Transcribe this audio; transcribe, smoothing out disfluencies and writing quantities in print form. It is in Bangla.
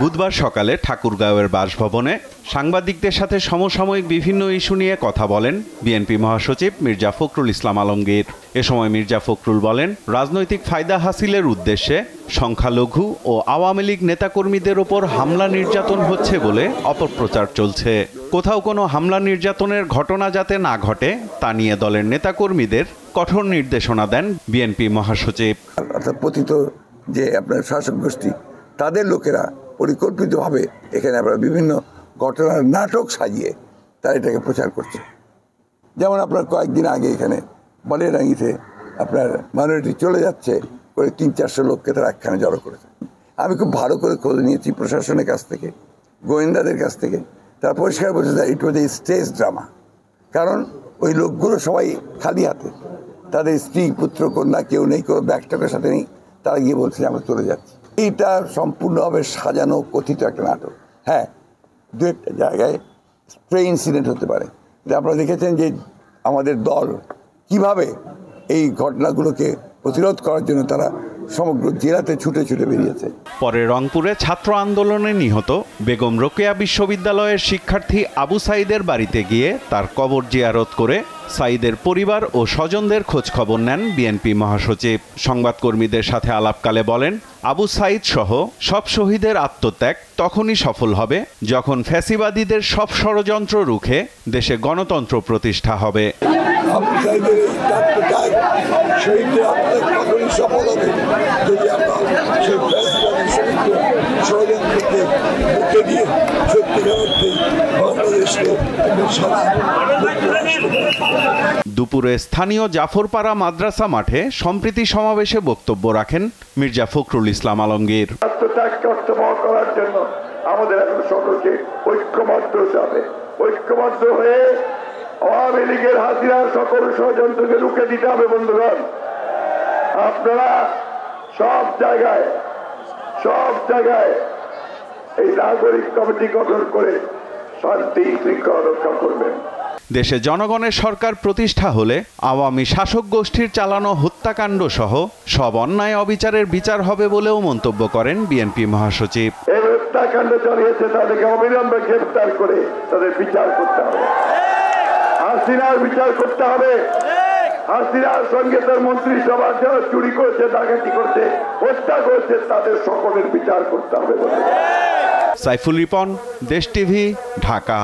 বুধবার সকালে ঠাকুরগাঁওয়ের বাসভবনে সাংবাদিকদের সাথে সমসাময়িক বিভিন্ন ইস্যু নিয়ে কথা বলেন বিএনপি মহাসচিব মির্জা ফখরুল ইসলাম আলমগীর। এ সময় মির্জা ফখরুল বলেন, রাজনৈতিক ফায়দা হাসিলের উদ্দেশ্যে সংখ্যালঘু ও আওয়ামী লীগ নেতাকর্মীদের ওপর হামলা নির্যাতন হচ্ছে বলে অপপ্রচার চলছে। কোথাও কোনো হামলা নির্যাতনের ঘটনা যাতে না ঘটে তা নিয়ে দলের নেতাকর্মীদের কঠোর নির্দেশনা দেন বিএনপি মহাসচিব। পতিত যে আপনার শাসক গোষ্ঠী তাদের লোকেরা পরিকল্পিতভাবে এখানে আপনার বিভিন্ন ঘটনার নাটক সাজিয়ে তারা এটাকে প্রচার করছে। যেমন আপনার কয়েকদিন আগে এখানে বালিয়াডাঙ্গিতে আপনার মাইনরিটি চলে যাচ্ছে করে ৩00-৪০০ লোককে তারা একখানে জড়ো করেছে। আমি খুব ভালো করে খোঁজ নিয়েছি প্রশাসনের কাছ থেকে, গোয়েন্দাদের কাছ থেকে। তারা পরিষ্কার বলছে যে ইট ওয়াজ এ স্টেজ ড্রামা। কারণ ওই লোকগুলো সবাই খালি হাতে, তাদের স্ত্রী পুত্র কন্যা কেউ নেই, কোনো ব্যাগটাকের সাথে নেই। তারা গিয়ে বলছে আমরা চলে যাচ্ছি। এইটা সম্পূর্ণভাবে সাজানো কথিত একটা নাটক। হ্যাঁ, দু একটা জায়গায় স্প্রে ইনসিডেন্ট হতে পারে। আপনারা দেখেছেন যে আমাদের দল কিভাবে এই ঘটনাগুলোকে প্রতিরোধ করার জন্য তারা সমগ্র জেলাতে ছুটে ছুটে বেরিয়েছে। পরে রংপুরে ছাত্র আন্দোলনে নিহত বেগম রোকেয়া বিশ্ববিদ্যালয়ের শিক্ষার্থী আবু সাইদের বাড়িতে গিয়ে তার কবর জিয়ারত করে সাইদের পরিবার ও স্বজনদের খোঁজ খবর নেন বিএনপি মহাসচিব। সংবাদকর্মীদের সাথে আলাপকালে বলেন, আবু সাইদ সহ সব শহীদের আত্মত্যাগ তখনই সফল হবে যখন ফ্যাসিবাদীদের সব ষড়যন্ত্র রুখে দেশে গণতন্ত্র প্রতিষ্ঠা হবে। দুপুরে স্থানীয় জাফরপাড়া মাদ্রাসা মাঠে সম্প্রীতি সমাবেশে বক্তব্য রাখেন মির্জা ফখরুল ইসলাম আলমগীর। আত্মত্যাগকে অর্থবহ করার জন্য আমাদের এখন সকলকে ঐক্যবদ্ধ হতে হবে। ঐক্যবদ্ধ হয়ে আওয়ামী লীগের হাসিনার সকল ষড়যন্ত্রকে রুখে দিতে হবে। বন্ধুগণ, আপনারা সব জায়গায় এই নাগরিক কমিটি গঠন করে শান্তি শৃঙ্খলা রক্ষা করবেন। দেশে জনগণের সরকার প্রতিষ্ঠা হলে আওয়ামী শাসক গোষ্ঠীর চালানো হত্যাকাণ্ড সহ সব অন্যায় অবিচারের বিচার হবে বলেও মন্তব্য করেন বিএনপি মহাসচিব। এই হত্যাকাণ্ড চালিয়েছে তাদেরকে অবিলম্বে গ্রেফতার করে তাদের বিচার করতে হবে। হাসিনার বিচার করতে হবে। হাসিনার সঙ্গে তার মন্ত্রিসভা যারা চুরি করেছে, ডাকাতি করছে, হত্যা করেছে, তাদের সকলের বিচার করতে হবে। সাইফুল রিপন, দেশ টিভি, ঢাকা।